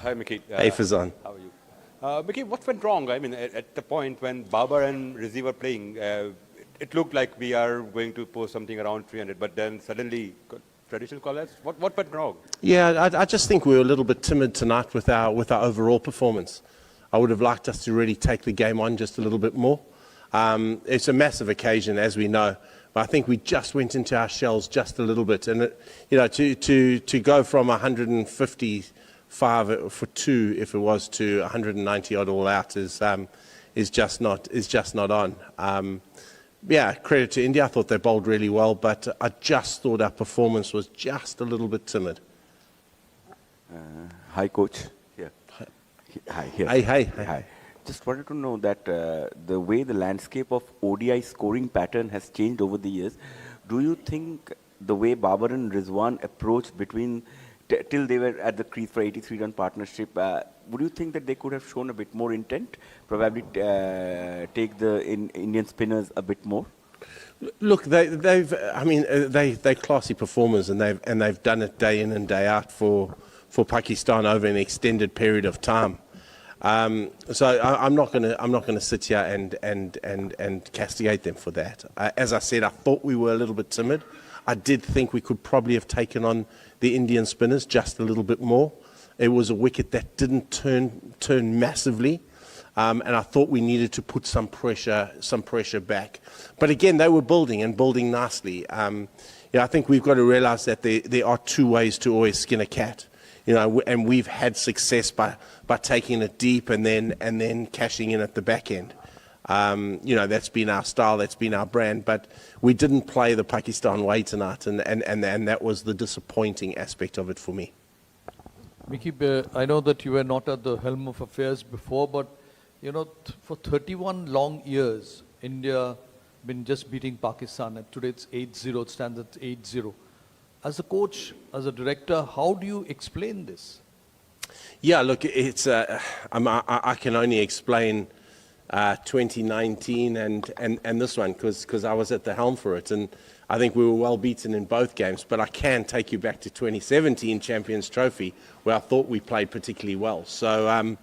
Hi, Mickey. Hey, Fazan. How are you? Mickey, what went wrong? I mean, at the point when Babar and Rizvi were playing, it looked like we are going to post something around 300, but then suddenly traditional collapse. What went wrong? Yeah, I just think we were a little bit timid tonight with our overall performance. I would have liked us to really take the game on just a little bit more. It's a massive occasion, as we know, but I think we just went into our shells just a little bit. And to go from 155 for 2, if it was, to 190 odd all out is just not on. Yeah, credit to India. I thought they bowled really well, but I just thought our performance was just a little bit timid. Hi, coach. Here. Hi. Here. Hi. Just wanted to know that the way the landscape of ODI scoring pattern has changed over the years, do you think the way Babar and Rizwan approached between till they were at the crease for 83-run partnership, would you think that they could have shown a bit more intent, probably take the Indian spinners a bit more? Look, they're classy performers, and they've done it day in and day out for Pakistan over an extended period of time. So I'm not going to sit here and castigate them for that. As I said, I thought we were a little bit timid. I did think we could probably have taken on the Indian spinners just a little bit more. It was a wicket that didn't turn massively, and I thought we needed to put some pressure back. But again, they were building nicely. I think we've got to realise that there are two ways to always skin a cat. And we've had success by taking it deep and then cashing in at the back end. That's been our style, that's been our brand, but we didn't play the Pakistan way tonight, and that was the disappointing aspect of it for me. Mickey, I know that you were not at the helm of affairs before, but for 31 long years, India been just beating Pakistan, and today it's 8-0, it stands at 8-0. As a coach, as a director, how do you explain this? Yeah, look, it's I can only explain 2019 and this one because I was at the helm for it, and I think we were well beaten in both games. But I can take you back to 2017 Champions Trophy, where I thought we played particularly well. So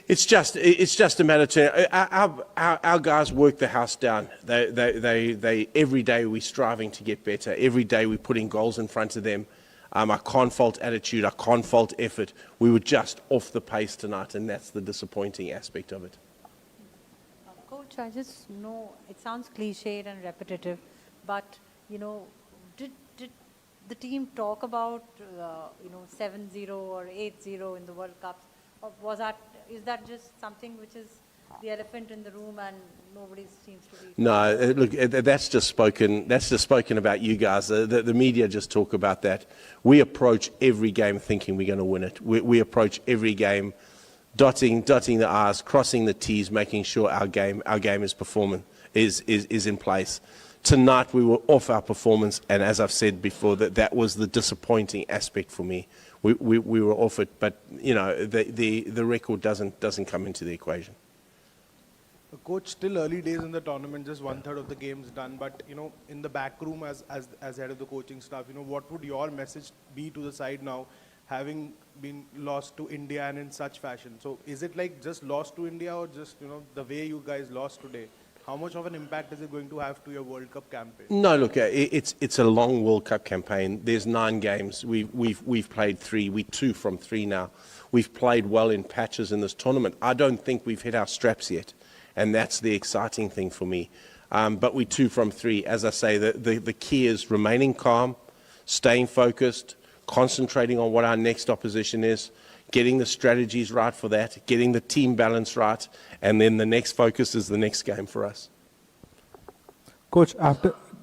it's just a matter to our guys work the house down. They every day we're striving to get better. Every day we're putting goals in front of them. I can't fault attitude. I can't fault effort. We were just off the pace tonight, and that's the disappointing aspect of it. Coach, I just know it sounds cliched and repetitive, but did the team talk about 7-0 or 8-0 in the World Cup? Or is that just something which is the elephant in the room and nobody seems to be? No, look, that's just spoken about you guys. The media just talk about that. We approach every game thinking we're going to win it. We approach every game dotting the I's, crossing the T's, making sure our game is in place. Tonight we were off our performance, and as I've said before, that was the disappointing aspect for me. We were off it, but the record doesn't come into the equation. Coach, still early days in the tournament, just 1/3 of the game's done. But in the back room, as head of the coaching staff, what would your message be to the side now, having been lost to India and in such fashion? So is it like just lost to India, or just the way you guys lost today? How much of an impact is it going to have to your World Cup campaign? No, look, it's a long World Cup campaign. There's 9 games. We've played 3. We're 2 from 3 now. We've played well in patches in this tournament. I don't think we've hit our straps yet, and that's the exciting thing for me. But we're 2 from 3. As I say, the key is remaining calm, staying focused, concentrating on what our next opposition is, getting the strategies right for that, getting the team balance right, and then the next focus is the next game for us. Coach,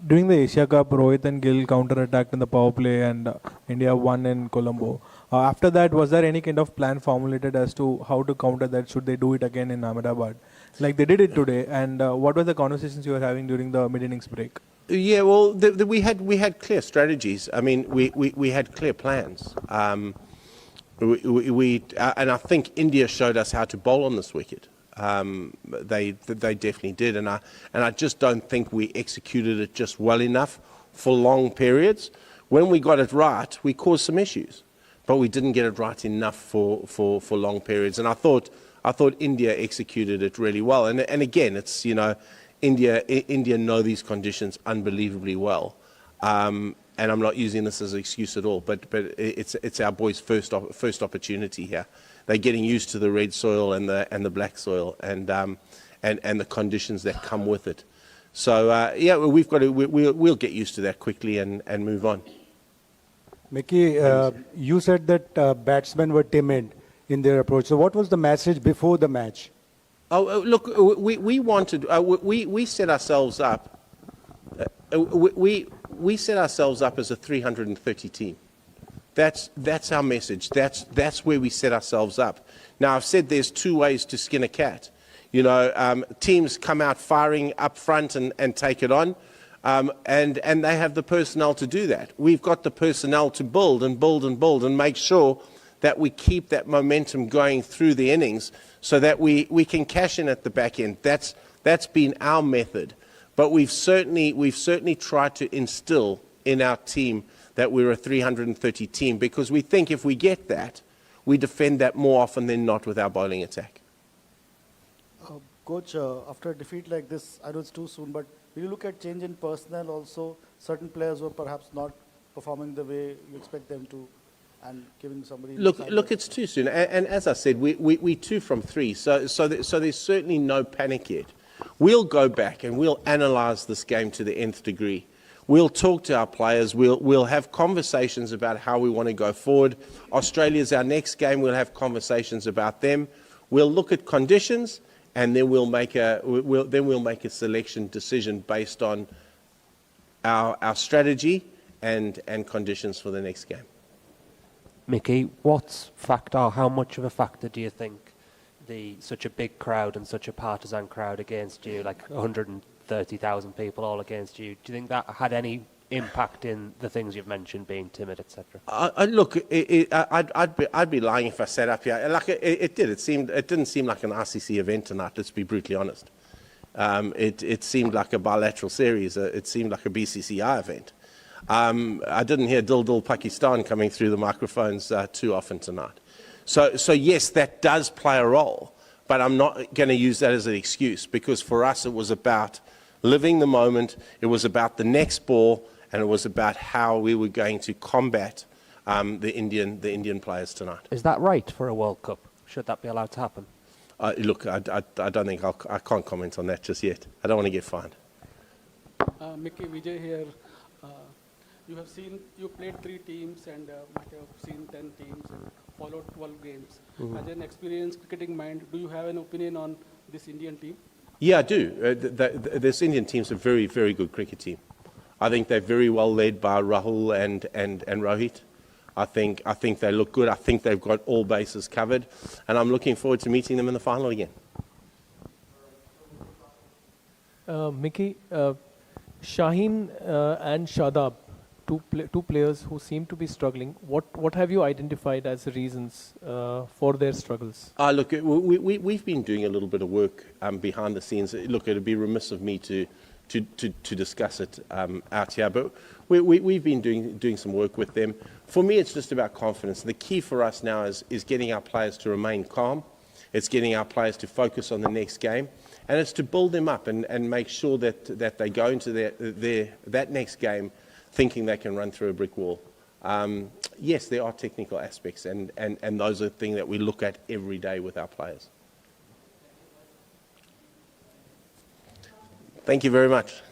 during the Asia Cup, Rohit and Gill counter-attacked in the power play, and India won in Colombo. After that, was there any kind of plan formulated as to how to counter that? Should they do it again in Ahmedabad, like they did it today? And what were the conversations you were having during the mid-innings break? Yeah, well, we had clear strategies. I mean, we had clear plans. And I think India showed us how to bowl on this wicket. They definitely did, and I just don't think we executed it just well enough for long periods. When we got it right, we caused some issues. but we didn't get it right enough for long periods. And I thought India executed it really well. And again, it's, you know, India know these conditions unbelievably well. And I'm not using this as an excuse at all, but it's our boys' first opportunity here. They're getting used to the red soil and the black soil and the conditions that come with it. So yeah, we'll get used to that quickly and move on. Mickey, you said that batsmen were timid in their approach. So what was the message before the match? Oh, look, we wanted, we set ourselves up, we set ourselves up as a 330 team. That's our message. That's where we set ourselves up. Now, I've said there's two ways to skin a cat. You know, teams come out firing up front and take it on, and they have the personnel to do that. We've got the personnel to build and make sure that we keep that momentum going through the innings so that we can cash in at the back end. That's been our method. But we've certainly tried to instill in our team that we're a 330 team, because we think if we get that, we defend that more often than not with our bowling attack. Coach, after a defeat like this, I know it's too soon, but will you look at change in personnel also? Certain players who are perhaps not performing the way you expect them to, and giving somebody... Look, it's too soon. And as I said, we 2 from 3, so there's certainly no panic yet. We'll go back and we'll analyse this game to the nth degree. We'll talk to our players. We'll have conversations about how we want to go forward. Australia's our next game. We'll have conversations about them. We'll look at conditions, and then we'll make a selection decision based on our strategy and conditions for the next game. Mickey, how much of a factor do you think such a big crowd and such a partisan crowd against you, like 130,000 people all against you, do you think that had any impact in the things you've mentioned, being timid, etc.? Look, I'd be lying if I sat up here. Like it did. It didn't seem like an RCC event tonight. Let's be brutally honest. It seemed like a bilateral series. It seemed like a BCCI event. I didn't hear Dil Dil Pakistan coming through the microphones too often tonight. So yes, that does play a role, but I'm not going to use that as an excuse, because for us it was about living the moment, it was about the next ball, and it was about how we were going to combat the Indian players tonight. Is that right for a World Cup? Should that be allowed to happen? Look, I don't think I can't comment on that just yet. I don't want to get fined. Mickey, Vijay here. You played 3 teams and might have seen 10 teams and followed 12 games. Mm-hmm. As an experienced cricketing mind, do you have an opinion on this Indian team? Yeah, I do. This Indian team's a very, very good cricket team. I think they're very well led by Rahul and Rohit. I think they look good. I think they've got all bases covered, and I'm looking forward to meeting them in the final again. Mickey, Shaheen and Shadab, two players who seem to be struggling. What have you identified as the reasons for their struggles? Look, we've been doing a little bit of work behind the scenes. Look, it'd be remiss of me to discuss it out here, but we've been doing some work with them. For me, it's just about confidence. The key for us now is getting our players to remain calm. It's getting our players to focus on the next game, and it's to build them up and make sure that they go into that next game thinking they can run through a brick wall. Yes, there are technical aspects, and those are the things that we look at every day with our players. Thank you very much.